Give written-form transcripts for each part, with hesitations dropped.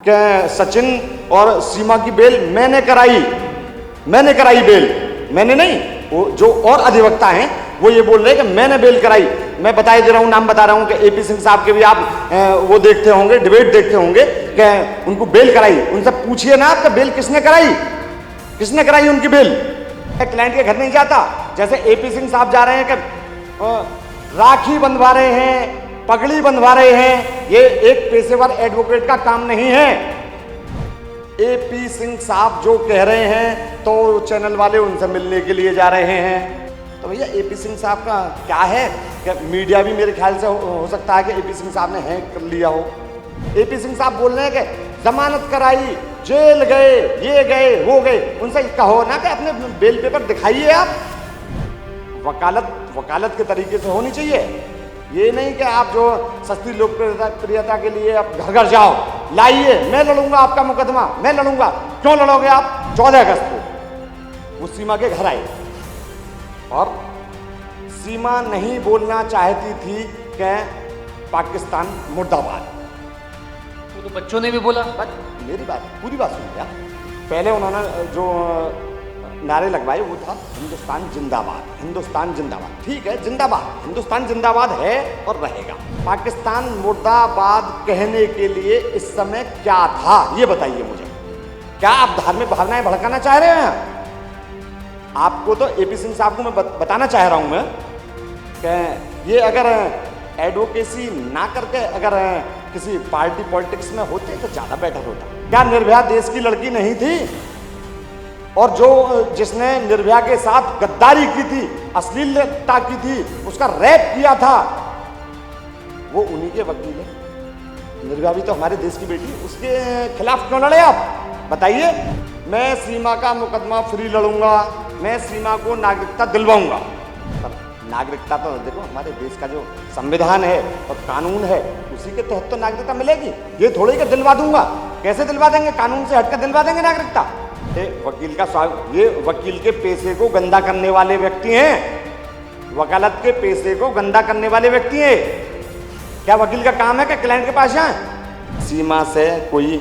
कि सचिन और सीमा की बेल मैंने कराई बेल, मैंने नहीं, वो जो और अधिवक्ता हैं वो ये बोल रहे हैं कि मैंने बेल कराई। मैं बताई दे रहा हूँ, नाम बता रहा हूँ कि एपी सिंह साहब के भी आप वो देखते होंगे, डिबेट देखते होंगे कि उनको बेल कराई। उनसे पूछिए ना आपका बेल किसने कराई उनकी बेल। क्लाइंट के घर नहीं जाता, जैसे एपी सिंह साहब जा रहे हैं कि राखी बंधवा रहे हैं, पगड़ी बंधवा रहे हैं, ये एक पेशेवर एडवोकेट का काम नहीं है। एपी सिंह साहब जो कह रहे हैं तो चैनल वाले उनसे मिलने के लिए जा रहे हैं। तो भैया एपी सिंह साहब का क्या है कि मीडिया भी मेरे ख्याल से हो सकता है कि एपी सिंह साहब ने हैक कर लिया हो। एपी सिंह साहब बोल रहे हैं कि जमानत कराई, जेल गए, ये गए, वो गए। उनसे कहो ना कि अपने बेल पेपर दिखाइए आप। वकालत के तरीके से होनी चाहिए। ये नहीं कि आप जो सस्ती लोकप्रियता के लिए आप घर घर जाओ, लाइए, मैं लड़ूंगा आपका मुकदमा, मैं लड़ूंगा। क्यों लड़ोगे आप? 14 अगस्त को वो सीमा के घर आए और सीमा नहीं बोलना चाहती थी कि पाकिस्तान मुर्दाबाद। तो बच्चों ने भी बोला। मेरी बात, पूरी बात सुनिए। पहले उन्होंने जो नारे लगवाए वो था हिंदुस्तान जिंदाबाद, हिंदुस्तान जिंदाबाद। ठीक है, जिंदाबाद, हिंदुस्तान जिंदाबाद है और रहेगा। पाकिस्तान मुर्दाबाद कहने के लिए इस समय क्या था ये बताइए मुझे। क्या आप धार्मिक भावनाएं भड़काना चाह रहे हैं? आपको तो एपी सिंह साहब को मैं बताना चाह रहा हूं मैं कि ये अगर एडवोकेसी ना करके अगर किसी पार्टी पॉलिटिक्स में होते तो ज्यादा बेटर होता। क्या निर्भया देश की लड़की नहीं थी? और जो जिसने निर्भया के साथ गद्दारी की थी, अश्लीलता की थी, उसका रैप किया था, वो उन्हीं के वकील है। निर्भया भी तो हमारे देश की बेटी, उसके खिलाफ क्यों लड़े आप? बताइए। मैं सीमा का मुकदमा फ्री लड़ूंगा, मैं सीमा को नागरिकता दिलवाऊंगा। नागरिकता तो देखो हमारे देश का जो संविधान है और कानून है उसी के तहत तो नागरिकता मिलेगी। ये थोड़ी कि दिलवा दूंगा। कैसे दिलवा देंगे? कानून से हटकर दिलवा देंगे नागरिकता? वकील का ये वकील के पैसे को गंदा करने वाले व्यक्ति हैं, वकालत के पैसे को गंदा करने वाले व्यक्ति हैं। क्या वकील का काम है कि क्लाइंट के पास जाए? सीमा से कोई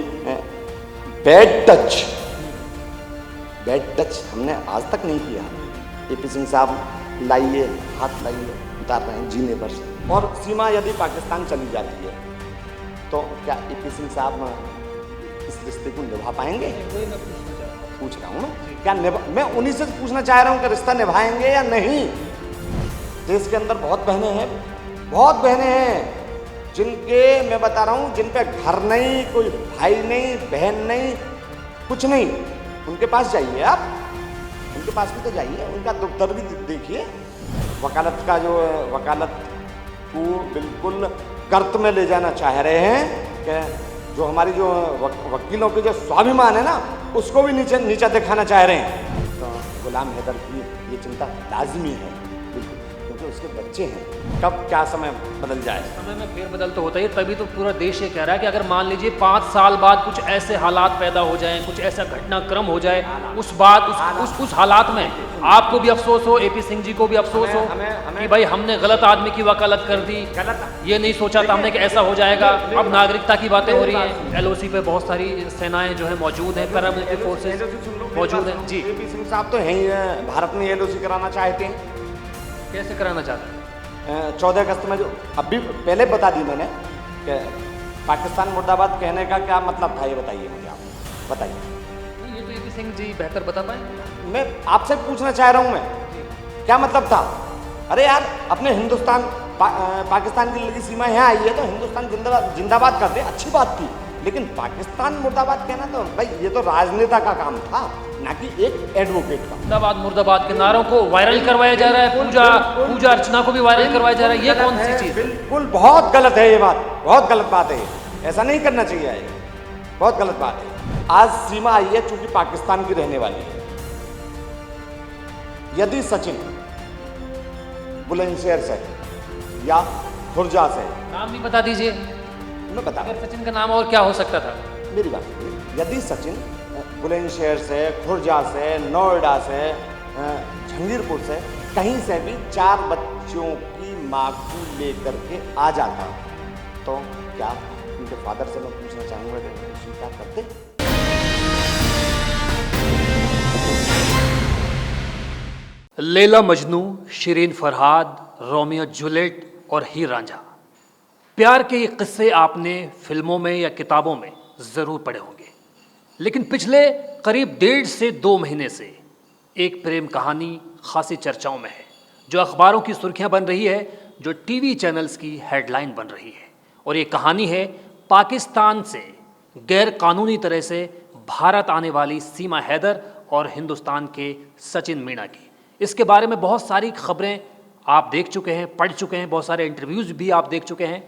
बैड टच हमने आज तक नहीं किया। एपी सिंह साहब लाइए, हाथ लाइए, उतार रहे हैं जीने पर से। और सीमा यदि पाकिस्तान चली जाती है तो क्या एपी सिंह साहब इस रिश्ते को निभा पाएंगे? पूछ रहा हूँ ना, क्या मैं उन्हीं से पूछना चाह रहा हूँ कि रिश्ता निभाएंगे या नहीं। देश के अंदर बहुत बहनें हैं जिनके, मैं बता रहा हूँ, जिन पे घर नहीं, कोई भाई नहीं, बहन नहीं, कुछ नहीं। उनके पास जाइए आप, उनके पास भी तो जाइए, उनका दुख दर्द भी देखिए। वकालत को बिल्कुल गर्त में ले जाना चाह रहे हैं कि जो हमारी जो वकीलों के जो स्वाभिमान है ना उसको भी नीचा दिखाना चाह रहे हैं। तो गुलाम हैदर की ये चिंता लाजमी है क्योंकि उसके बच्चे हैं। कब क्या समय बदल जाए? समय में फेरबदल तो होता ही, तभी तो पूरा देश ये कह रहा है कि अगर मान लीजिए 5 साल बाद कुछ ऐसे हालात पैदा हो जाएं, कुछ ऐसा घटनाक्रम हो जाए, उस हालात में आपको भी अफसोस हो, एपी सिंह जी को भी अफसोस हो कि भाई हमने गलत आदमी की वकालत कर दी, ये नहीं सोचा था हमने कि ऐसा हो जाएगा। अब नागरिकता की बातें हो रही हैं, एलओसी पे बहुत सारी सेनाएं जो है मौजूद हैं, पैरामिलिट्री फोर्सेज मौजूद हैं। जी, एपी सिंह साहब तो हैं, भारत में एलओसी कराना चाहते हैं। कैसे कराना चाहते हैं? 14 अगस्त में जो अभी पहले बता दी मैंने कि पाकिस्तान मुर्दाबाद कहने का क्या मतलब था, ये बताइए मुझे, आप बताइए। ये तो एपी सिंह जी बेहतर बता पाए। मैं आपसे पूछना चाह रहा हूँ मैं, क्या मतलब था? अरे यार, अपने हिंदुस्तान पाकिस्तान की लड़की सीमा यहाँ आई है तो हिंदुस्तान जिंदाबाद कर दे, अच्छी बात थी। लेकिन पाकिस्तान मुर्दाबाद कहना तो भाई ये तो राजनेता का काम था, ना कि एक एडवोकेट का। मुर्दाबाद के नारों को वायरल करवाया जा रहा है, पूजा अर्चना को भी वायरल करवाया जा रहा है। ये कौन सी चीज? बिल्कुल बहुत गलत है ये बात, बहुत गलत बात है। ऐसा नहीं करना चाहिए, ये बहुत गलत बात है। आज सीमा आई है चूंकि पाकिस्तान की रहने वाली है। यदि सचिन बुलंदशहर से या खुर्जा से, नाम भी बता दीजिए। मैं बता, सचिन का नाम और क्या हो सकता था? मेरी बात, यदि सचिन बुलंदशहर से, खुर्जा से, नोएडा से, जहांगीरपुर से, कहीं से भी 4 बच्चों की मां को लेकर के आ जाता तो क्या उनके फादर से मैं पूछना चाहूँगा कि स्वीकार करते। लैला मजनू, शिरीन फरहाद, रोमियो जूलियट और हीर रांझा, प्यार के ये किस्से आपने फिल्मों में या किताबों में ज़रूर पढ़े होंगे, लेकिन पिछले करीब 1.5 से 2 महीने से एक प्रेम कहानी खासी चर्चाओं में है, जो अखबारों की सुर्खियां बन रही है, जो टीवी चैनल्स की हेडलाइन बन रही है। और ये कहानी है पाकिस्तान से गैर कानूनी तरह से भारत आने वाली सीमा हैदर और हिंदुस्तान के सचिन मीणा की। इसके बारे में बहुत सारी खबरें आप देख चुके हैं, पढ़ चुके हैं, बहुत सारे इंटरव्यूज़ भी आप देख चुके हैं,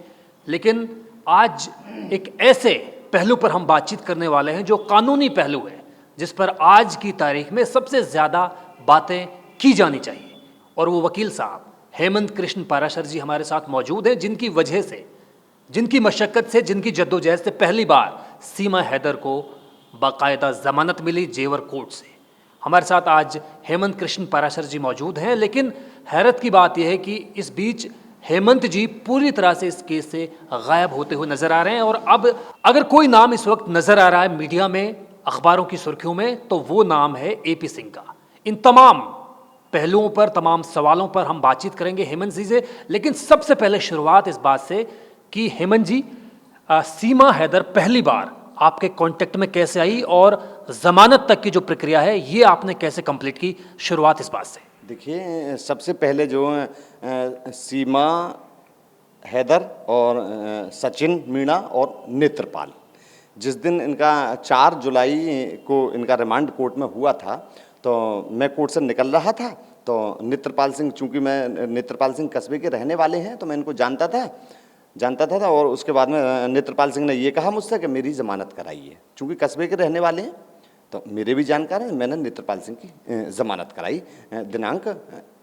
लेकिन आज एक ऐसे पहलू पर हम बातचीत करने वाले हैं जो कानूनी पहलू है, जिस पर आज की तारीख में सबसे ज़्यादा बातें की जानी चाहिए। और वो वकील साहब हेमंत कृष्ण पाराशर जी हमारे साथ मौजूद हैं, जिनकी वजह से, जिनकी मशक्क़त से, जिनकी जद्दोजहद से पहली बार सीमा हैदर को बाकायदा ज़मानत मिली जेवर कोर्ट से। हमारे साथ आज हेमंत कृष्ण पाराशर जी मौजूद हैं, लेकिन हैरत की बात यह है कि इस बीच हेमंत जी पूरी तरह से इस केस से गायब होते हुए नजर आ रहे हैं। और अब अगर कोई नाम इस वक्त नजर आ रहा है मीडिया में, अखबारों की सुर्खियों में, तो वो नाम है एपी सिंह का। इन तमाम पहलुओं पर, तमाम सवालों पर हम बातचीत करेंगे हेमंत जी से, लेकिन सबसे पहले शुरुआत इस बात से कि हेमंत जी, सीमा हैदर पहली बार आपके कांटेक्ट में कैसे आई और जमानत तक की जो प्रक्रिया है ये आपने कैसे कंप्लीट की? शुरुआत इस बात से। देखिए, सबसे पहले जो सीमा हैदर और सचिन मीणा और नेत्रपाल, जिस दिन इनका 4 जुलाई को इनका रिमांड कोर्ट में हुआ था, तो मैं कोर्ट से निकल रहा था, तो नेत्रपाल सिंह, चूंकि मैं नेत्रपाल सिंह कस्बे के रहने वाले हैं, तो मैं इनको जानता था। और उसके बाद में नेत्रपाल सिंह ने ये कहा मुझसे कि मेरी ज़मानत कराइए, चूंकि कस्बे के रहने वाले हैं तो मेरे भी जानकार हैं। मैंने नेत्रपाल सिंह की ज़मानत कराई दिनांक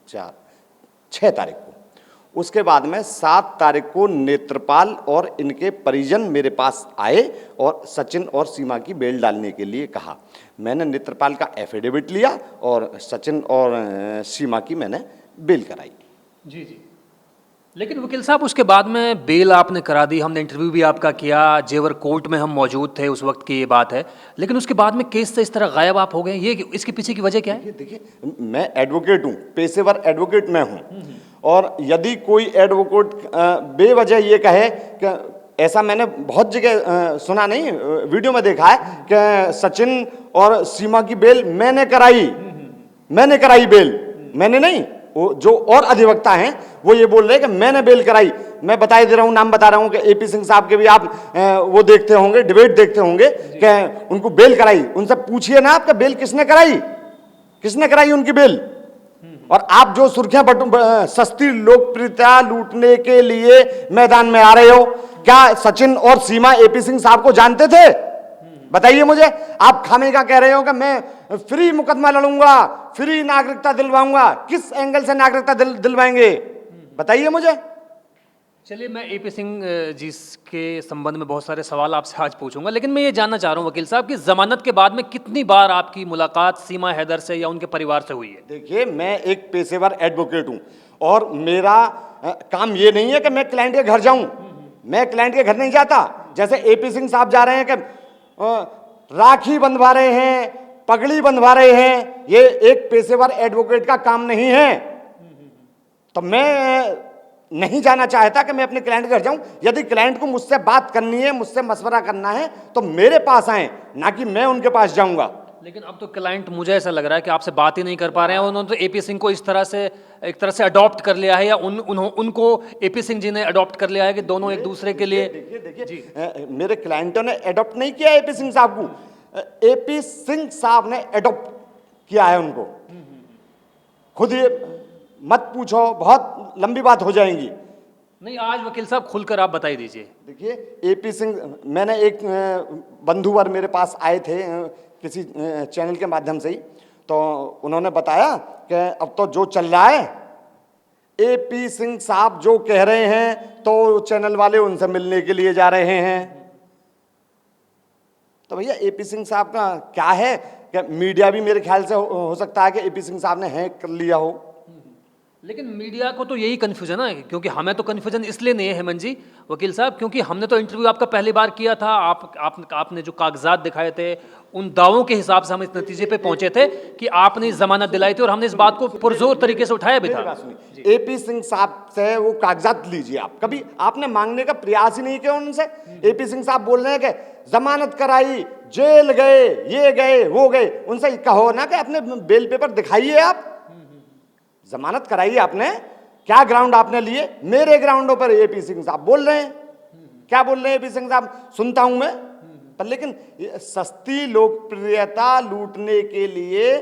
6 तारीख को। उसके बाद में 7 तारीख को नेत्रपाल और इनके परिजन मेरे पास आए और सचिन और सीमा की बेल डालने के लिए कहा। मैंने नेत्रपाल का एफिडेविट लिया और सचिन और सीमा की मैंने बेल कराई। जी। लेकिन वकील साहब, उसके बाद में बेल आपने करा दी, हमने इंटरव्यू भी आपका किया, जेवर कोर्ट में हम मौजूद थे, उस वक्त की ये बात है, लेकिन उसके बाद में केस से इस तरह गायब आप हो गए, ये इसके पीछे की वजह क्या है? देखिए, मैं एडवोकेट हूँ, पेशेवर एडवोकेट मैं हूँ, और यदि कोई एडवोकेट बेवजह ये कहे कि ऐसा मैंने बहुत जगह सुना नहीं, वीडियो में देखा है कि सचिन और सीमा की बेल मैंने कराई बेल, मैंने नहीं, वो जो और अधिवक्ता हैं वो ये बोल रहे हैं कि मैंने बेल कराई। मैं बता दे रहा हूँ, नाम बता रहा हूँ कि एपी सिंह साहब के भी आप वो देखते होंगे, डिबेट देखते होंगे कि उनको बेल कराई। उनसे पूछिए ना आपका बेल किसने कराई उनकी बेल। और आप जो सुर्खियां सस्ती लोकप्रियता लूटने के लिए मैदान में आ रहे हो, क्या सचिन और सीमा एपी सिंह साहब को जानते थे? बताइए मुझे। आप खामेगा कह रहे हो कि मैं फ्री मुकदमा लड़ूंगा, फ्री नागरिकता दिलवाऊंगा। किस एंगल से नागरिकता दिलवाएंगे बताइए मुझे। चलिए, मैं एपी सिंह जी के संबंध में बहुत सारे सवाल आपसे आज पूछूंगा, लेकिन मैं ये जानना चाह रहा हूँ वकील साहब कि जमानत के बाद में कितनी बार आपकी मुलाकात सीमा हैदर से या उनके परिवार से हुई है? देखिए, मैं एक पेशेवर एडवोकेट हूँ और मेरा काम ये नहीं है कि मैं क्लाइंट के घर जाऊं। मैं क्लाइंट के घर नहीं जाता। जैसे एपी सिंह साहब जा रहे हैं कि राखी बंधवा रहे हैं, पगड़ी बंधवा रहे हैं, ये एक पेशेवर एडवोकेट का काम नहीं है। तो मैं नहीं जाना चाहता कि मैं अपने क्लाइंट के घर जाऊं। यदि क्लाइंट को मुझसे बात करनी है, मुझसे मशवरा करना है, तो मेरे पास आए, ना कि मैं उनके पास जाऊंगा। लेकिन अब तो क्लाइंट, मुझे ऐसा लग रहा है कि आपसे बात ही नहीं कर पा रहे हैं। उन्होंने तो एपी सिंह को इस तरह से, एक तरह से अडॉप्ट कर लिया है, या उनको एपी सिंह जी ने अडॉप्ट कर लिया है कि दोनों एक दूसरे के लिए। देखिए, मेरे क्लाइंटों ने अडॉप्ट नहीं किया एपी सिंह साहब को, एपी सिंह साहब ने अडॉप्ट किया है उनको। खुद ये मत पूछो, बहुत लंबी बात हो जाएगी। नहीं, आज वकील साहब खुलकर आप बताई दीजिए। देखिए, एपी सिंह, मैंने एक बंधुवर मेरे पास आए थे किसी चैनल के माध्यम से ही, तो उन्होंने बताया कि अब तो जो चल रहा है, एपी सिंह साहब जो कह रहे हैं तो चैनल वाले उनसे मिलने के लिए जा रहे हैं। तो भैया, एपी सिंह साहब का क्या है कि मीडिया भी मेरे ख्याल से हो सकता है कि एपी सिंह साहब ने हैक कर लिया हो। लेकिन मीडिया को तो यही कन्फ्यूजन है, क्योंकि हमें तो कन्फ्यूजन इसलिए नहीं है हेमंत जी वकील साहब, क्योंकि हमने तो इंटरव्यू आपका पहली बार किया था, आपने जो कागजात दिखाए थे उन दावों के हिसाब से हम इस नतीजे पे पहुंचे थे कि आपने जमानत दिलाई थी, और हमने इस बात को पुरजोर तरीके से उठाया भी था। एपी सिंह साहब से वो कागजात लीजिए आप, कभी आपने मांगने का प्रयास ही नहीं किया उनसे। एपी सिंह साहब बोल रहे हैं कि जमानत कराई, जेल गए, ये गए, वो गए, उनसे कहो ना कि अपने बेल पेपर दिखाइए आप, जमानत कराइए आपने, क्या ग्राउंड आपने लिए? मेरे ग्राउंडों पर एपी सिंह साहब बोल रहे हैं, क्या बोल रहे हैं एपी सिंह साहब, सुनता हूं मैं। पर लेकिन सस्ती लोकप्रियता लूटने के लिए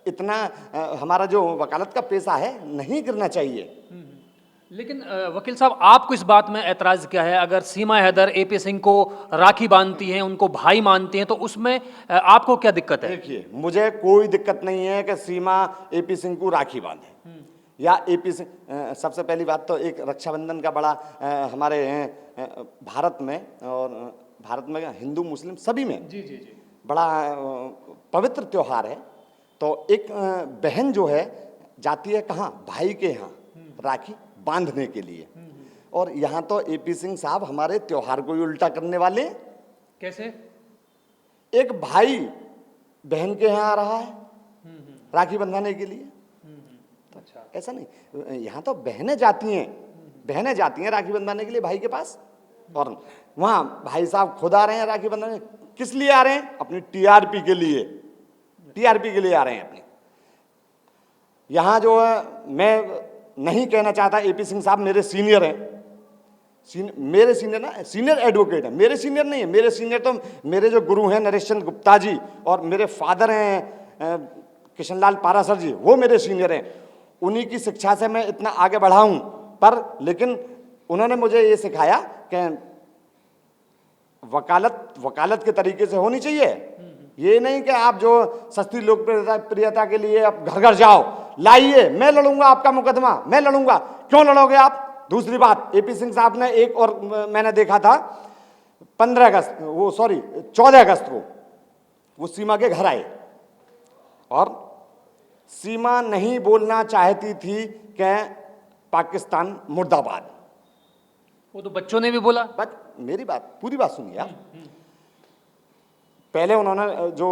इतना हमारा जो वकालत का पेशा है नहीं गिरना चाहिए। लेकिन वकील साहब, आपको इस बात में ऐतराज क्या है? अगर सीमा हैदर एपी सिंह को राखी बांधती हैं, उनको भाई मानती हैं, तो उसमें आपको क्या दिक्कत है? देखिए, मुझे कोई दिक्कत नहीं है कि सीमा एपी सिंह को राखी बांधे या एपी सिंह। सबसे पहली बात तो एक रक्षाबंधन का बड़ा हमारे भारत में, और भारत में हिंदू मुस्लिम सभी में जी जी जी बड़ा पवित्र त्योहार है। तो एक बहन जो है जाती है कहाँ? भाई के यहाँ राखी बांधने के लिए, और यहाँ तो एपी सिंह साहब हमारे त्योहार को ही उल्टा करने वाले। कैसे? एक भाई बहन के यहाँ आ रहा है राखी बंधाने के लिए, अच्छा, ऐसा नहीं, यहाँ तो बहनें जाती हैं राखी बंधाने के लिए भाई के पास, और वहाँ भाई साहब खुद आ रहे हैं राखी बंधाने। किस लिए आ रहे हैं? अपनी टीआरपी के लिए, टीआरपी के लिए आ रहे हैं अपने। यहाँ जो है, मैं नहीं कहना चाहता, एपी सिंह साहब मेरे सीनियर हैं, मेरे सीनियर ना, सीनियर एडवोकेट है, मेरे सीनियर नहीं है। मेरे सीनियर तो मेरे जो गुरु हैं नरेश चंद्र गुप्ता जी, और मेरे फादर हैं किशनलाल पारासर जी, वो मेरे सीनियर हैं। उन्हीं की शिक्षा से मैं इतना आगे बढ़ा हूं, पर लेकिन उन्होंने मुझे ये सिखाया कि वकालत के तरीके से होनी चाहिए। ये नहीं कि आप जो सस्ती लोकप्रियता के लिए आप घर घर जाओ, लाइए, मैं लड़ूंगा आपका मुकदमा, मैं लड़ूंगा। क्यों लड़ोगे आप? दूसरी बात, एपी सिंह साहब ने एक और मैंने देखा था 14 अगस्त को वो सीमा के घर आए, और सीमा नहीं बोलना चाहती थी कि पाकिस्तान मुर्दाबाद। वो तो बच्चों ने भी बोला। मेरी बात, पूरी बात सुनिए आप। पहले उन्होंने जो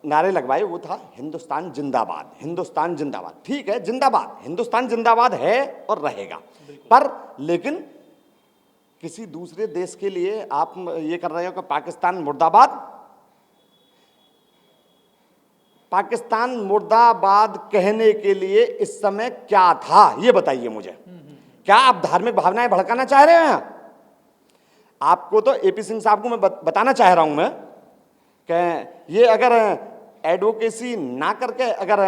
नारे लगवाए वो था हिंदुस्तान जिंदाबाद, हिंदुस्तान जिंदाबाद। ठीक है, जिंदाबाद, हिंदुस्तान जिंदाबाद है और रहेगा, पर लेकिन किसी दूसरे देश के लिए आप ये कर रहे हो कि पाकिस्तान मुर्दाबाद। पाकिस्तान मुर्दाबाद कहने के लिए इस समय क्या था, ये बताइए मुझे। क्या आप धार्मिक भावनाएं भड़काना चाह रहे हैं? आपको तो एपी सिंह साहब को मैं बताना चाह रहा हूं मैं कि ये अगर एडवोकेसी ना करके अगर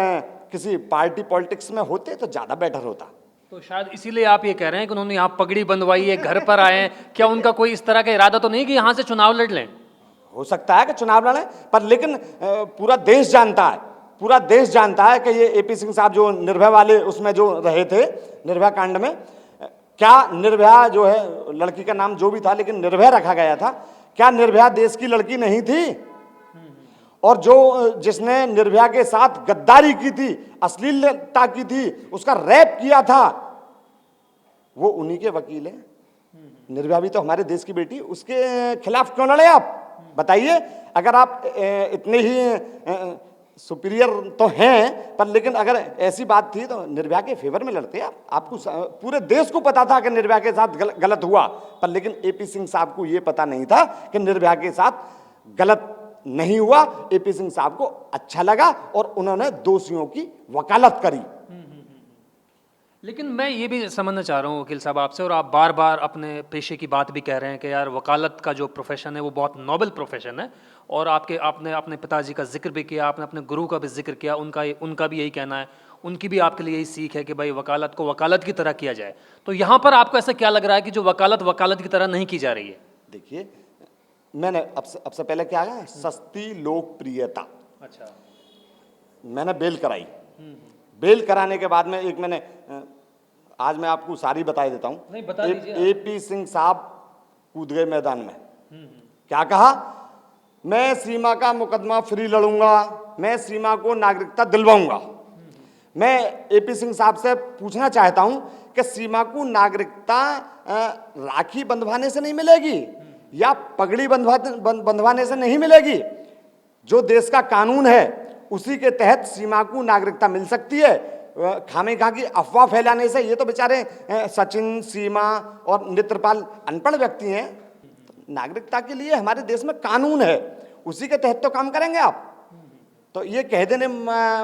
किसी पार्टी पॉलिटिक्स में होते तो ज्यादा बेटर होता। तो शायद इसीलिए आप ये कह रहे हैं कि उन्होंने यहाँ पगड़ी बंधवाई है, घर पर आए हैं। क्या उनका कोई इस तरह का इरादा तो नहीं कि यहाँ से चुनाव लड़ लें? हो सकता है कि चुनाव लड़ें, पर लेकिन पूरा देश जानता है, पूरा देश जानता है कि ये एपी सिंह साहब जो निर्भया वाले उसमें जो रहे थे, निर्भया कांड में, क्या निर्भया जो है लड़की का नाम जो भी था, लेकिन निर्भया रखा गया था, क्या निर्भया देश की लड़की नहीं थी? और जो जिसने निर्भया के साथ गद्दारी की थी, अश्लीलता की थी, उसका रेप किया था, वो उन्हीं के वकील हैं। निर्भया भी तो हमारे देश की बेटी, उसके खिलाफ क्यों लड़े आप? बताइए। अगर आप इतने ही सुपीरियर तो हैं, पर लेकिन अगर ऐसी बात थी तो निर्भया के फेवर में लड़ते आप। आपको पूरे देश को पता था कि निर्भया के साथ गलत हुआ, पर लेकिन एपी सिंह साहब को यह पता नहीं था कि निर्भया के साथ गलत नहीं हुआ। एपी सिंह साहब को अच्छा लगा और उन्होंने दोषियों की वकालत करी। लेकिन मैं ये भी समझना चाह रहा हूँ वकील साहब आपसे, और आप बार बार अपने पेशे की बात भी कह रहे हैं कि यार वकालत का जो प्रोफेशन है वो बहुत नोबल प्रोफेशन है, और आपने अपने पिताजी का जिक्र भी किया, आपने अपने गुरु का भी जिक्र किया, उनका भी यही कहना है, उनकी भी आपके लिए यही सीख है कि भाई वकालत को वकालत की तरह किया जाए। तो यहाँ पर आपको ऐसा क्या लग रहा है कि जो वकालत की तरह नहीं की जा रही है? देखिए, मैंने अब से पहले क्या है, सस्ती लोकप्रियता। अच्छा, मैंने बेल कराई। बेल कराने के बाद में एक मैंने आज मैं आपको सारी बता देता हूं। नहीं, बता दीजिए। एपी सिंह साहब कूद गए मैदान में। क्या कहा? मैं सीमा का मुकदमा फ्री लड़ूंगा, मैं सीमा को नागरिकता दिलवाऊंगा, मैं एपी सिंह साहब से पूछना चाहता हूं कि सीमा को नागरिकता राखी बंधवाने से नहीं मिलेगी या पगड़ी बंधवाने से नहीं मिलेगी। जो देश का कानून है उसी के तहत सीमा को नागरिकता मिल सकती है। खामेखा की अफवाह फैलाने से, ये तो बेचारे सचिन, सीमा और नेत्रपाल अनपढ़ व्यक्ति हैं। नागरिकता के लिए हमारे देश में कानून है, उसी के तहत तो काम करेंगे आप। तो ये कह देने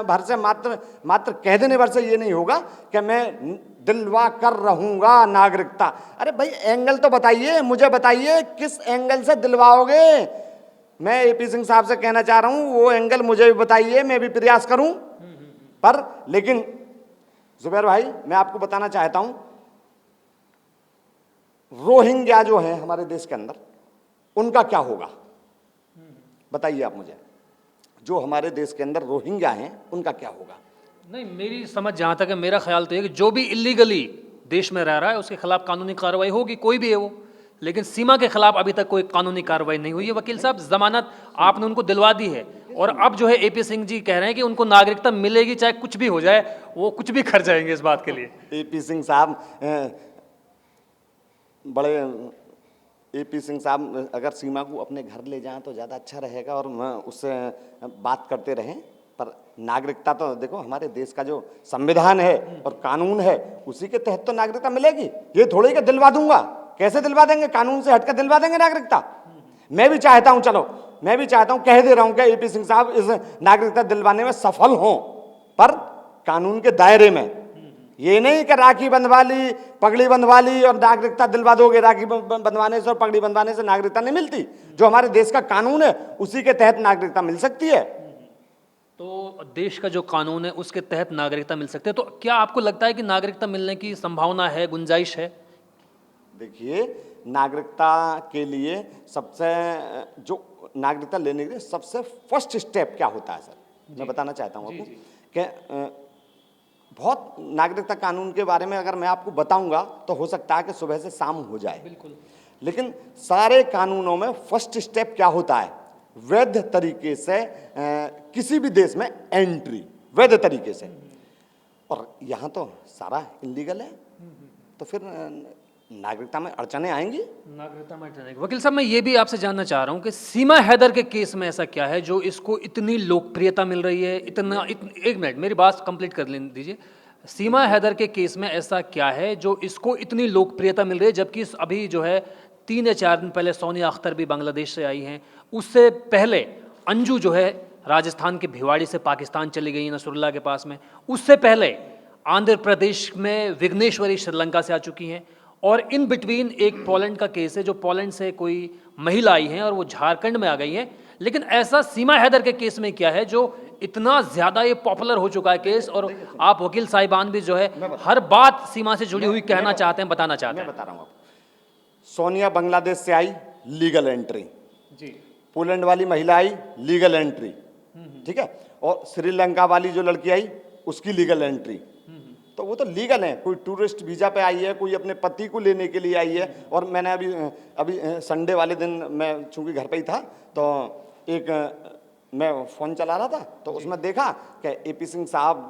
भर से मात्र कह देने भर से ये नहीं होगा कि मैं दिलवा कर रहूंगा नागरिकता। अरे भाई एंगल तो बताइए, मुझे बताइए किस एंगल से दिलवाओगे। मैं एपी सिंह साहब से कहना चाह रहा हूं वो एंगल मुझे भी बताइए, मैं भी प्रयास करूं। पर लेकिन जुबैर भाई मैं आपको बताना चाहता हूं, रोहिंग्या जो है हमारे देश के अंदर, उनका क्या होगा बताइए आप मुझे। जो हमारे देश के अंदर रोहिंग्या हैं उनका क्या होगा? नहीं, मेरी समझ जहाँ तक है, मेरा ख्याल तो है कि जो भी इलीगली देश में रह रहा है उसके खिलाफ कानूनी कार्रवाई होगी, कोई भी है वो। लेकिन सीमा के खिलाफ अभी तक कोई कानूनी कार्रवाई नहीं हुई है। वकील साहब, जमानत आपने उनको दिलवा दी है और अब जो है एपी सिंह जी कह रहे हैं कि उनको नागरिकता मिलेगी चाहे कुछ भी हो जाए, वो कुछ भी कर जाएंगे इस बात के लिए। एपी सिंह साहब बड़े एपी सिंह साहब अगर सीमा को अपने घर ले जाएं तो ज़्यादा अच्छा रहेगा और उससे बात करते रहें। पर नागरिकता तो देखो, हमारे देश का जो संविधान है और कानून है उसी के तहत तो नागरिकता मिलेगी। ये थोड़ी कि दिलवा दूंगा, कैसे दिलवा देंगे? कानून से हटकर दिलवा देंगे नागरिकता? मैं भी चाहता हूं, चलो मैं भी चाहता हूं, कह दे रहा हूं कि एपी सिंह साहब इस नागरिकता दिलवाने में सफल हों, पर कानून के दायरे में। ये नहीं कि राखी बंधवा ली, पगड़ी बंधवा ली और नागरिकता दिलवा दोगे। राखी बंधवाने से और पगड़ी बंधवाने से नागरिकता नहीं मिलती। जो हमारे देश का कानून है उसी के तहत नागरिकता मिल सकती है। तो देश का जो कानून है उसके तहत नागरिकता मिल सकती है। तो क्या आपको लगता है कि नागरिकता मिलने की संभावना है, गुंजाइश है? देखिए, नागरिकता के लिए सबसे जो नागरिकता लेने के लिए सबसे फर्स्ट स्टेप क्या होता है सर, मैं बताना चाहता हूँ आपको कि बहुत नागरिकता कानून के बारे में अगर मैं आपको बताऊंगा तो हो सकता है कि सुबह से शाम हो जाए। बिल्कुल। लेकिन सारे कानूनों में फर्स्ट स्टेप क्या होता है? वैध तरीके से किसी भी देश में एंट्री, वैध तरीके से। और यहाँ तो सारा इलीगल है, तो फिर नागरिकता में अड़चने आएंगी। नागरिकता में अड़चने आएंगी। वकील साहब, मैं ये भी आपसे जानना चाह रहा हूँ कि सीमा हैदर के केस में ऐसा क्या है जो इसको इतनी लोकप्रियता मिल रही है? एक मिनट, मेरी बात कंप्लीट कर लेने दीजिए। सीमा हैदर के केस में ऐसा क्या है जो इसको इतनी लोकप्रियता मिल रही है, जबकि अभी जो है 3 या 4 दिन पहले सोनिया अख्तर भी बांग्लादेश से आई हैं, उससे पहले अंजू जो है राजस्थान के भिवाड़ी से पाकिस्तान चली गई नसरुल्ला के पास में, उससे पहले आंध्र प्रदेश में विघ्नेश्वरी श्रीलंका से आ चुकी हैं, और इन बिटवीन एक पोलैंड का केस है जो पोलैंड से कोई महिला आई हैं और वो झारखंड में आ गई हैं। लेकिन ऐसा सीमा हैदर के केस में क्या है जो इतना ज़्यादा ये पॉपुलर हो चुका है केस, और आप वकील साहिबान भी जो है हर बात सीमा से जुड़ी हुई कहना चाहते हैं, बताना चाहते हैं? मैं बता रहा हूँ आपको। सोनिया बांग्लादेश से आई, लीगल एंट्री जी। पोलैंड वाली महिला आई, लीगल एंट्री, ठीक है। और श्रीलंका वाली जो लड़की आई उसकी लीगल एंट्री। तो वो तो लीगल है, कोई टूरिस्ट वीजा पे आई है, कोई अपने पति को लेने के लिए आई है। और मैंने अभी संडे वाले दिन मैं चूंकि घर पे ही था तो एक मैं फ़ोन चला रहा था तो उसमें देखा कि एपी सिंह साहब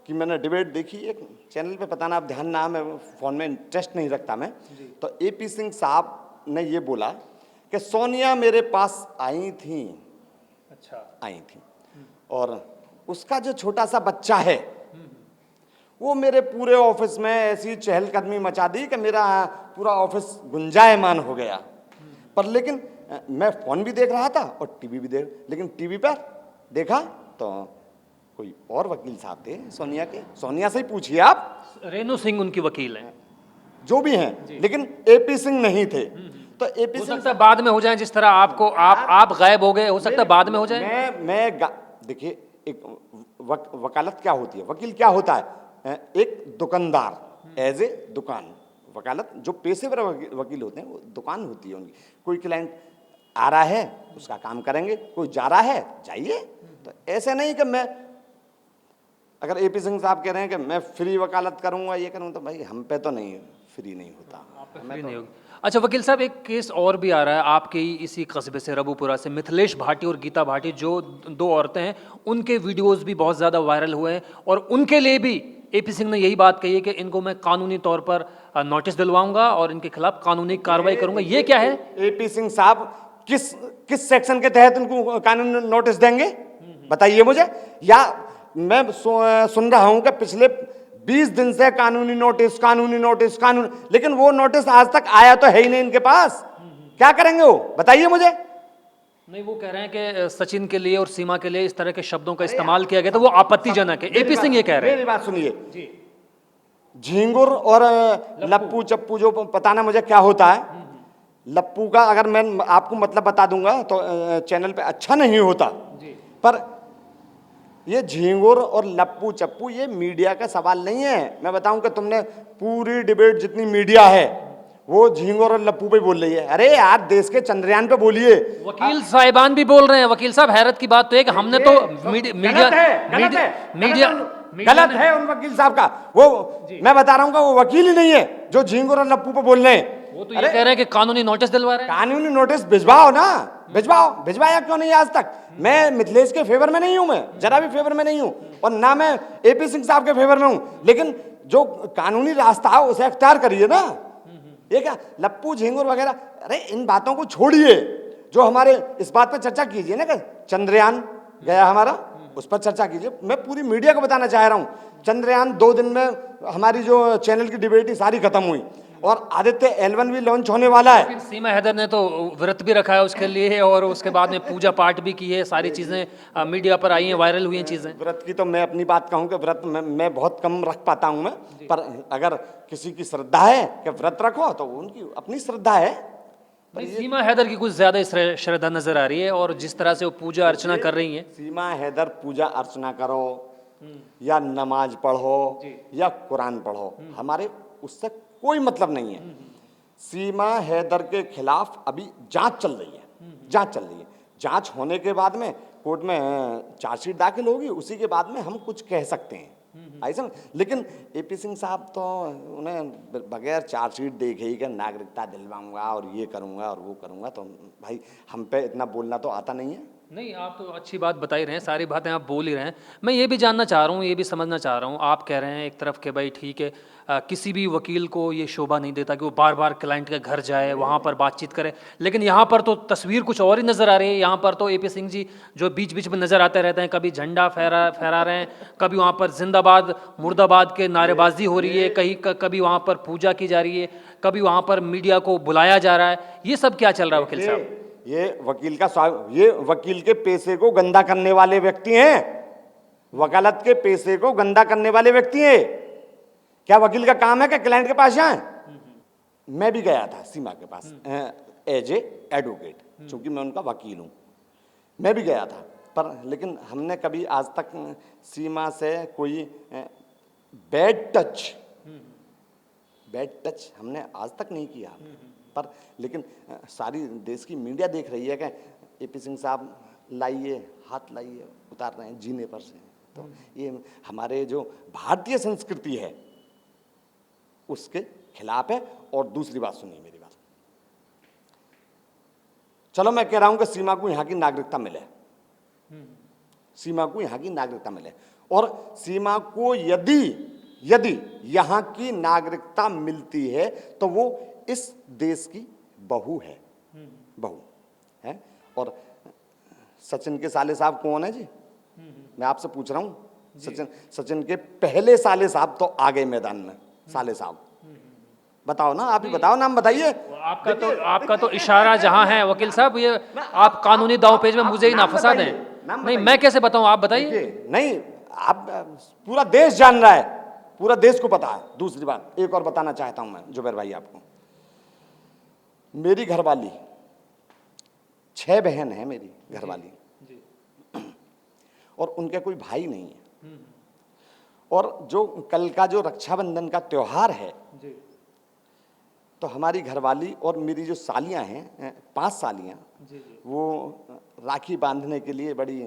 की मैंने डिबेट देखी एक चैनल पे, पता ना आप ध्यान ना, मैं फ़ोन में इंटरेस्ट नहीं रखता मैं। तो एपी सिंह साहब ने ये बोला कि सोनिया मेरे पास आई थी, अच्छा, आई थी, और उसका जो छोटा सा बच्चा है वो मेरे पूरे ऑफिस में ऐसी चहलकदमी मचा दी कि मेरा पूरा ऑफिस गुंजायमान हो गया। पर लेकिन मैं फोन भी देख रहा था और टीवी भी लेकिन टीवी पर देखा तो कोई और वकील साहब थे सोनिया के। सोनिया से ही पूछिए आप, रेणु सिंह उनकी वकील हैं, जो भी हैं, लेकिन एपी सिंह नहीं थे। तो एपी हो सिंह सकता है बाद में हो जाए, जिस तरह आपको आप गायब हो गए, हो सकता है बाद में हो जाए। देखिए, एक वकालत क्या होती है, वकील क्या होता है? एक दुकानदार, एज ए दुकान। वकालत जो पेशेवर वकील होते हैं वो दुकान होती है उनकी। कोई क्लाइंट आ रहा है उसका काम करेंगे, कोई जा रहा है जाइए। तो ऐसे नहीं कि मैं, अगर एपी सिंह साहब कह रहे हैं कि मैं फ्री वकालत करूंगा, ये करूंगा, तो भाई हम पे तो नहीं फ्री नहीं होता। फ्री नहीं होगी। अच्छा वकील साहब, एक केस और भी आ रहा है आपके ही इसी कस्बे से, रबूपुरा से। मिथिलेश भाटी और गीता भाटी जो दो औरतें हैं, उनके वीडियोस भी बहुत ज़्यादा वायरल हुए हैं और उनके लिए भी एपी सिंह ने यही बात कही है कि इनको मैं कानूनी तौर पर नोटिस दिलवाऊंगा और इनके खिलाफ कानूनी कार्रवाई करूंगा। ये क्या है? एपी सिंह साहब किस किस सेक्शन के तहत उनको कानूनी नोटिस देंगे बताइए मुझे। या मैं सुन रहा हूं कि पिछले 20 दिन से कानूनी नोटिस कानूनी नोटिस कानून, लेकिन वो नोटिस आज तक आया तो है ही नहीं इनके पास। क्या करेंगे वो बताइए मुझे। नहीं, वो कह रहे हैं कि सचिन के लिए और सीमा के लिए इस तरह के शब्दों का इस्तेमाल किया गया तो वो आपत्तिजनक है। एपी सिंह ये कह रहे हैं। मेरी बात सुनिए, झींगुर और लप्पू चप्पू जो पता ना मुझे क्या होता है, लप्पू का अगर मैं आपको मतलब बता दूंगा तो चैनल पे अच्छा नहीं होता, पर ये झींगुर और लप्पू चप्पू ये मीडिया का सवाल नहीं है। मैं बताऊं कि तुमने पूरी डिबेट जितनी मीडिया है वो झींगुर और लप्पू पे बोल रही है। अरे यार देश के चंद्रयान पे बोलिए। वकील साहिबान भी बोल रहे हैं। वकील साहब, हैरत की बात तो है कि हमने तो गलत है उन वकील साहब का। वो मैं बता रहा हूँ वो वकील ही नहीं है जो झींगुर और लप्पू पे बोल रहे हैं। वो तो ये कह रहे हैं कि कानूनी नोटिस दिलवा रहे हैं। कानूनी नोटिस भिजवाओ ना, भिजवाओ। भिजवाया क्यों नहीं आज तक? मैं मिथिलेश के फेवर में नहीं हूं, मैं जरा भी फेवर में नहीं हूं और ना मैं एपी सिंह साहब के फेवर में हूं, लेकिन जो कानूनी रास्ता है उसे अख्तियार करिए ना। ये क्या लप्पू झींगुर वगैरह, अरे इन बातों को छोड़िए। जो हमारे इस बात पर चर्चा कीजिए ना कि चंद्रयान गया हमारा, उस पर चर्चा कीजिए। मैं पूरी मीडिया को बताना चाह रहा हूं चंद्रयान 2 दिन में हमारी जो चैनल की डिबेट सारी खत्म हुई और आदित्य L1 भी लॉन्च होने वाला है। सीमा हैदर ने तो व्रत भी रखा है उसके लिए और उसके बाद में पूजा पाठ भी की है। सारी चीजें मीडिया पर आई हैं, वायरल हुई हैं चीजें। व्रत की तो मैं अपनी बात कहूं कि व्रत मैं बहुत कम रख पाता हूं मैं, पर अगर किसी की श्रद्धा है कि व्रत रखो तो उनकी अपनी श्रद्धा है। सीमा हैदर की कुछ ज्यादा श्रद्धा नजर आ रही है और जिस तरह से वो पूजा अर्चना कर रही हैं। सीमा हैदर पूजा अर्चना करो या नमाज पढ़ो या कुरान पढ़ो, हमारे उससे कोई मतलब नहीं है। सीमा हैदर के खिलाफ अभी जांच चल रही है, जांच चल रही है। जांच होने के बाद में कोर्ट में चार्जशीट दाखिल होगी, उसी के बाद में हम कुछ कह सकते हैं ऐसा। लेकिन एपी सिंह साहब तो उन्हें बगैर चार्जशीट देखे ही कि नागरिकता दिलवाऊंगा और ये करूंगा और वो करूंगा, तो भाई हम पे इतना बोलना तो आता नहीं है। नहीं, आप तो अच्छी बात बता ही रहे हैं, सारी बातें आप बोल ही रहे हैं। मैं ये भी जानना चाह रहा हूँ, ये भी समझना चाह रहा हूँ। आप कह रहे हैं एक तरफ के भाई ठीक है, किसी भी वकील को ये शोभा नहीं देता कि वो बार बार क्लाइंट के घर जाए, वहाँ पर बातचीत करे, लेकिन यहाँ पर तो तस्वीर कुछ और ही नज़र आ रही है। यहाँ पर तो एपी सिंह जी जो बीच बीच में नज़र आते रहते हैं, कभी झंडा फहरा रहे हैं, कभी वहाँ पर जिंदाबाद मुर्दाबाद के नारेबाजी हो रही है, कभी वहाँ पर पूजा की जा रही है, कभी वहाँ पर मीडिया को बुलाया जा रहा है। ये सब क्या चल रहा है वकील साहब? ये वकील के पैसे को गंदा करने वाले व्यक्ति हैं, वकालत के पैसे को गंदा करने वाले व्यक्ति हैं। क्या वकील का काम है कि क्लाइंट के पास जाएं? मैं भी गया था सीमा के पास एज ए एडवोकेट, क्योंकि मैं उनका वकील हूं। मैं भी गया था, पर लेकिन हमने कभी आज तक सीमा से कोई बैड टच हमने आज तक नहीं किया। पर लेकिन सारी देश की मीडिया देख रही है कि एपी सिंह साहब लाइए, हाथ लाइए, उतार रहे हैं जीने पर से। तो ये हमारे जो भारतीय संस्कृति है उसके खिलाफ है। और दूसरी बात सुनिए मेरी बात, चलो मैं कह रहा हूं कि सीमा को यहां की नागरिकता मिले, सीमा को यहां की नागरिकता मिले, और सीमा को यदि यहां की नागरिकता मिलती है तो वो इस देश की बहू है और सचिन के साले साहब कौन है जी? मैं आपसे पूछ रहा हूं। सचिन के पहले साले साहब तो आ गए मैदान में। साले साहब बताओ ना, आप ही बताओ, नाम बताइए। आपका तो इशारा जहां है वकील साहब, ये आप कानूनी दांवपेच में मुझे ही ना फंसा दें। नहीं, मैं कैसे बताऊं, आप बताइए। नहीं, आप पूरा देश जान रहा है, पूरा देश को पता है। दूसरी बात एक और बताना चाहता हूं मैं जुबैर भाई आपको। मेरी घरवाली 6 बहन है, मेरी घरवाली, और उनके कोई भाई नहीं है। और जो कल का जो रक्षाबंधन का त्योहार है, तो हमारी घरवाली और मेरी जो सालियां हैं, 5 सालियां, वो राखी बांधने के लिए बड़ी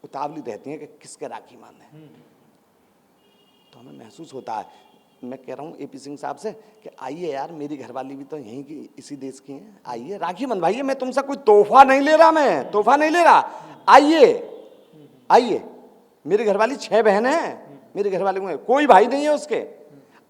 उतावली रहती हैं कि किसके राखी बांधे। तो हमें महसूस होता है मैं कह रहा हूँ एपी सिंह साहब से कि आइए यार, मेरी घरवाली भी तो यहीं की, इसी देश की हैं, आइए राखी बंधवाइए। मैं तुमसे कोई तोहफा नहीं ले रहा, मैं तोहफा नहीं ले रहा। आइए आइए, मेरी घरवाली 6 बहनें हैं, मेरी घरवाली में कोई भाई नहीं है उसके।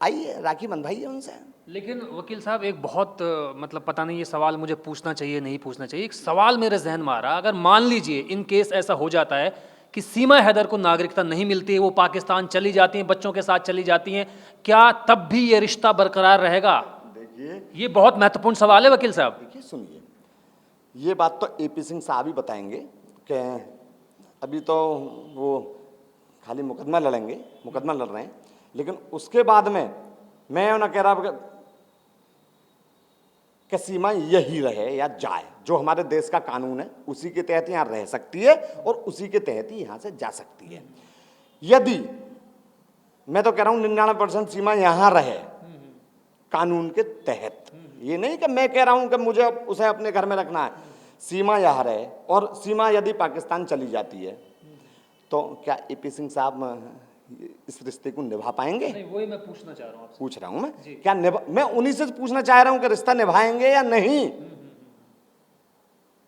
आइए राखी बंधवाइए उनसे। लेकिन वकील साहब एक बहुत मतलब पता नहीं ये सवाल मुझे पूछना चाहिए नहीं पूछना चाहिए, एक सवाल मेरे जहन में आ रहा, अगर मान लीजिए इन केस ऐसा हो जाता है कि सीमा हैदर को नागरिकता नहीं मिलती है, वो पाकिस्तान चली जाती हैं, बच्चों के साथ चली जाती हैं, क्या तब भी ये रिश्ता बरकरार रहेगा? देखिए, ये बहुत महत्वपूर्ण सवाल है वकील साहब। देखिए सुनिए, ये बात तो एपी सिंह साहब ही बताएंगे कि अभी तो वो खाली मुकदमा लड़ेंगे, मुकदमा लड़ रहे हैं, लेकिन उसके बाद में मैं ना कह रहा कि सीमा यही रहे या जाए, जो हमारे देश का कानून है उसी के तहत यहाँ रह सकती है और उसी के तहत ही यहाँ से जा सकती है। यदि मैं तो कह रहा हूँ 99% सीमा यहाँ रहे कानून के तहत, ये नहीं कि मैं कह रहा हूँ कि मुझे उसे अपने घर में रखना है, सीमा यहाँ रहे। और सीमा यदि पाकिस्तान चली जाती है तो क्या एपी सिंह साहब इस रिश्ते को निभा पाएंगे? नहीं, वही मैं पूछना चाह रहा हूँ आपसे। पूछ रहा हूं मैं, क्या मैं उन्हीं से पूछना चाह रहा हूं कि रिश्ता निभाएंगे या नहीं।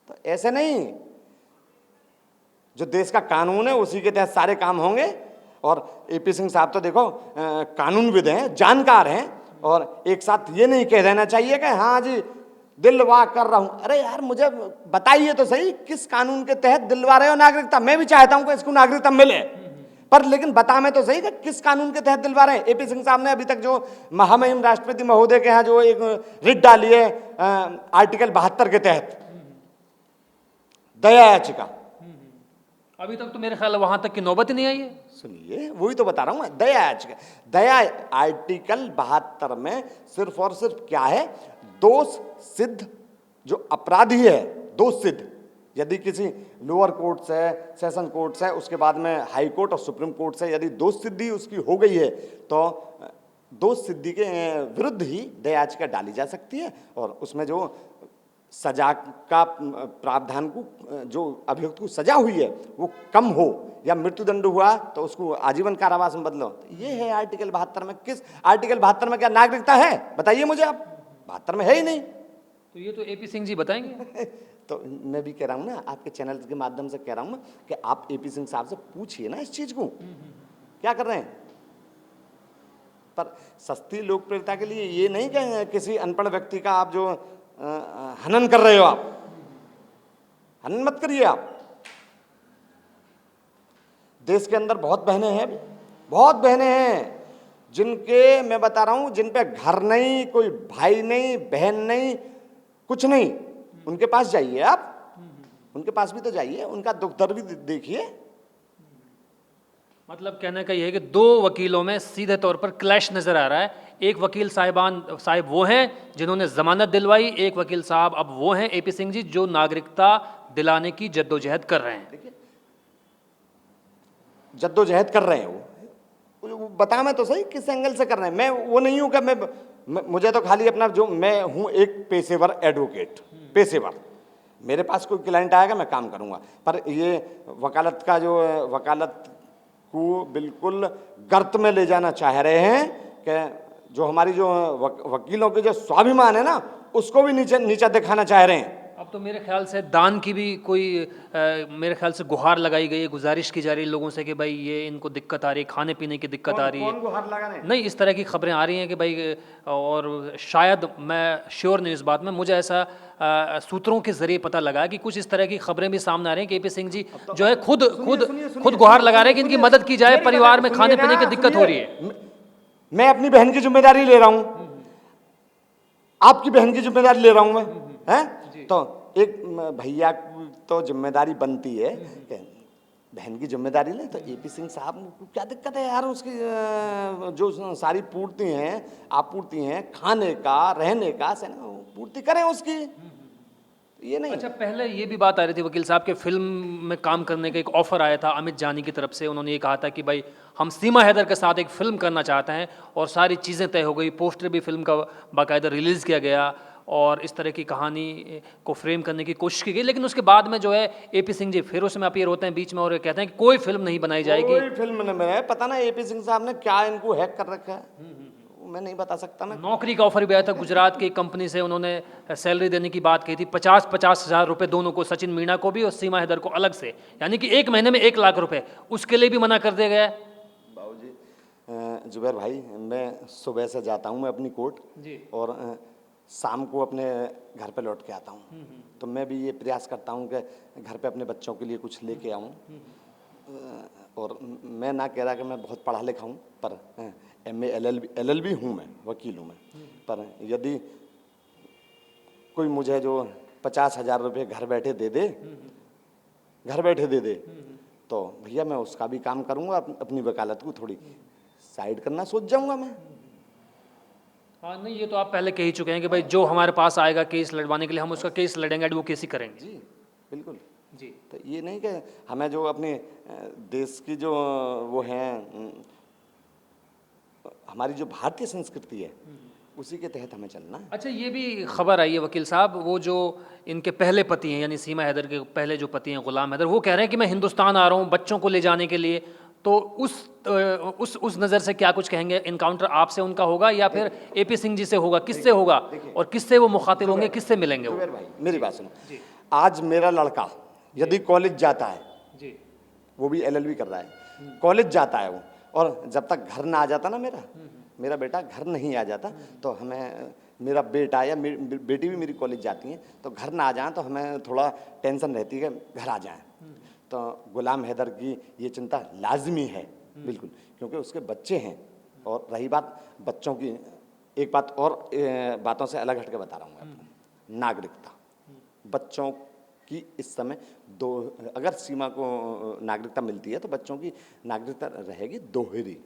तो ऐसे नहीं, जो देश का कानून है उसी के तहत सारे काम होंगे। और एपी सिंह साहब तो देखो कानूनविद हैं, जानकार हैं, और एक साथ ये नहीं कह देना चाहिए कि हाँ जी दिलवा कर रहा हूं। अरे यार मुझे बताइए तो सही, किस कानून के तहत दिलवा रहे हो नागरिकता? मैं भी चाहता हूं कि इसको नागरिकता मिले, पर लेकिन बता मैं तो सही कि किस कानून के तहत दिलवा रहे हैं। एपी सिंह साहब ने अभी तक जो महामहिम राष्ट्रपति महोदय के यहाँ जो एक रिट डाली है आर्टिकल 72 के तहत, दया याचिका, अभी तक तो मेरे ख्याल वहां तक की नौबत ही नहीं आई है। सुनिए वही तो बता रहा हूं मैं, दया याचिका, दया आर्टिकल 72 में सिर्फ और सिर्फ क्या है, दोष सिद्ध जो अपराधी है, दोष सिद्ध, यदि किसी लोअर कोर्ट से, सेशन कोर्ट से, उसके बाद में हाई कोर्ट और सुप्रीम कोर्ट से यदि दोष सिद्धि उसकी हो गई है तो दोष सिद्धि के विरुद्ध ही दया याचिका डाली जा सकती है। और उसमें जो सजा का प्रावधान को, जो अभियुक्त को सजा हुई है वो कम हो, या मृत्युदंड हुआ तो उसको आजीवन कारावास में बदलो। तो ये है आर्टिकल 72 में। किस आर्टिकल 72 में क्या नागरिकता है? बताइए मुझे आप। 72 में है ही नहीं। तो ये तो एपी सिंह जी बताएंगे। तो मैं भी कह रहा हूँ ना, आपके चैनल के माध्यम से कह रहा हूँ मैं कि आप एपी सिंह साहब से पूछिए ना इस चीज को, क्या कर रहे हैं। पर सस्ती लोकप्रियता के लिए ये नहीं कि किसी अनपढ़ व्यक्ति का आप जो हनन कर रहे हो, आप हनन मत करिए। आप देश के अंदर बहुत बहनें हैं, बहुत बहनें हैं जिनके, मैं बता रहा हूं, जिन पे घर नहीं, कोई भाई नहीं, बहन नहीं, कुछ नहीं। उनके पास जाइए आप, उनके पास भी तो जाइए, उनका दुख दर्द भी देखिए। मतलब कहने का ये है कि दो वकीलों में सीधे तौर पर क्लैश नजर आ रहा है। एक वकील साहब वो हैं जिन्होंने जमानत दिलवाई, एक वकील साहब अब वो हैं एपी सिंह जी जो नागरिकता दिलाने की जद्दोजहद कर रहे हैं। देखिए जद्दोजहद कर रहे हैं वो बता मैं तो सही किस एंगल से कर रहे हैं। मैं वो नहीं हूं कि मुझे तो खाली अपना, जो मैं हूं एक पेशेवर एडवोकेट, पेशेवर, मेरे पास कोई क्लाइंट आएगा मैं काम करूंगा। पर ये वकालत का जो, वकालत को बिल्कुल गर्त में ले जाना चाह रहे हैं कि जो हमारी जो वकीलों के जो स्वाभिमान है ना उसको भी नीचा दिखाना चाह रहे हैं। अब तो मेरे ख्याल से दान की भी कोई मेरे ख्याल से गुहार लगाई गई है, गुजारिश की जा रही है लोगों से कि भाई ये इनको दिक्कत आ रही है, खाने पीने की दिक्कत आ रही है। कौन गुहार लगा रहे हैं? नहीं, इस तरह की खबरें आ रही हैं कि भाई, और शायद मैं श्योर नहीं इस बात में, मुझे ऐसा सूत्रों के जरिए पता लगा कि कुछ इस तरह की खबरें भी सामने आ रही हैं कि एपी सिंह जी जो है खुद गुहार लगा रहे हैं कि इनकी मदद की जाए, परिवार में खाने पीने की दिक्कत हो रही है। मैं अपनी बहन की जिम्मेदारी ले रहा हूं, आपकी बहन की जिम्मेदारी ले रहा हूं मैं, हैं? तो एक भैया की तो जिम्मेदारी बनती है कि बहन की जिम्मेदारी ले। तो एपी सिंह साहब को क्या दिक्कत है यार, उसकी जो सारी पूर्ति हैं, आपूर्ति हैं, खाने का, रहने का, पूर्ति करें उसकी, ये नहीं। अच्छा, पहले ये भी बात आ रही थी वकील साहब के फिल्म में काम करने का एक ऑफर आया था अमित जानी की तरफ से। उन्होंने ये कहा था कि भाई हम सीमा हैदर के साथ एक फिल्म करना चाहते हैं, और सारी चीज़ें तय हो गई, पोस्टर भी फिल्म का बाकायदा रिलीज़ किया गया और इस तरह की कहानी को फ्रेम करने की कोशिश की गई। लेकिन उसके बाद में जो है एपी सिंह जी फिर उसमें अपीयर होते हैं बीच में और कहते हैं कि कोई फिल्म नहीं बनाई जाएगी। कोई फिल्म नहीं बनाई। पता ना एपी सिंह साहब ने क्या इनको हैक कर रखा है, मैं नहीं बता सकता। मैं नौकरी का ऑफर भी आया था गुजरात की एक कंपनी से, उन्होंने सैलरी देने की बात कही थी, 50-50 हज़ार रुपये दोनों को, सचिन मीणा को भी और सीमा हैदर को अलग से, यानी कि एक महीने में 1 लाख रुपए, उसके लिए भी मना कर दिया गया है। बाबूजी, जुबैर भाई, मैं सुबह से जाता हूँ मैं अपनी कोर्ट जी। और शाम को अपने घर पे लौट के आता हूँ। तो मैं भी ये प्रयास करता हूँ कि घर पे अपने बच्चों के लिए कुछ लेके आऊँ। और मैं ना कह रहा कि मैं बहुत पढ़ा लिखा हूँ, पर MA LLB हूँ, मैं वकील हूँ मैं। पर यदि कोई मुझे जो 50,000 रुपये घर बैठे दे दे, तो भैया मैं उसका भी काम करूँगा, अपनी वकालत को थोड़ी साइड करना सोच जाऊँगा मैं। हाँ नहीं, ये तो आप पहले कह ही चुके हैं कि भाई जो हमारे पास आएगा केस लड़वाने के लिए, हम उसका केस लड़ेंगे, एडवोकेसी करेंगे। जी बिल्कुल जी। तो ये नहीं कि हमें जो अपने देश की जो वो हैं, हमारी जो भारतीय संस्कृति है, उसी के तहत हमें चलना है। अच्छा, ये भी खबर आई है वकील साहब, वो जो इनके पहले पति हैं, यानी सीमा हैदर के पहले जो पति हैं गुलाम हैदर, वो कह रहे हैं कि मैं हिंदुस्तान आ रहा हूँ बच्चों को ले जाने के लिए। तो उस नज़र से क्या कुछ कहेंगे? इनकाउंटर आपसे उनका होगा या फिर AP सिंह जी से होगा? किससे होगा और किससे वो मुखातिब होंगे, किससे मिलेंगे वो? जुबैर भाई मेरी बात सुनो, आज मेरा लड़का यदि कॉलेज जाता है जी, वो भी LLB कर रहा है, कॉलेज जाता है वो, और जब तक घर ना आ जाता ना मेरा बेटा घर नहीं आ जाता, तो हमें, मेरा बेटा या बेटी भी मेरी कॉलेज जाती हैं, तो घर ना आ जाए तो हमें थोड़ा टेंशन रहती है कि घर आ जाएं। तो गुलाम हैदर की ये चिंता लाजमी है बिल्कुल, क्योंकि उसके बच्चे हैं। और रही बात बच्चों की, एक बात और बातों से अलग हट के बता रहा हूँ मैं आपको, नागरिकता बच्चों की इस समय अगर सीमा को नागरिकता मिलती है तो बच्चों की नागरिकता रहेगी दोहरी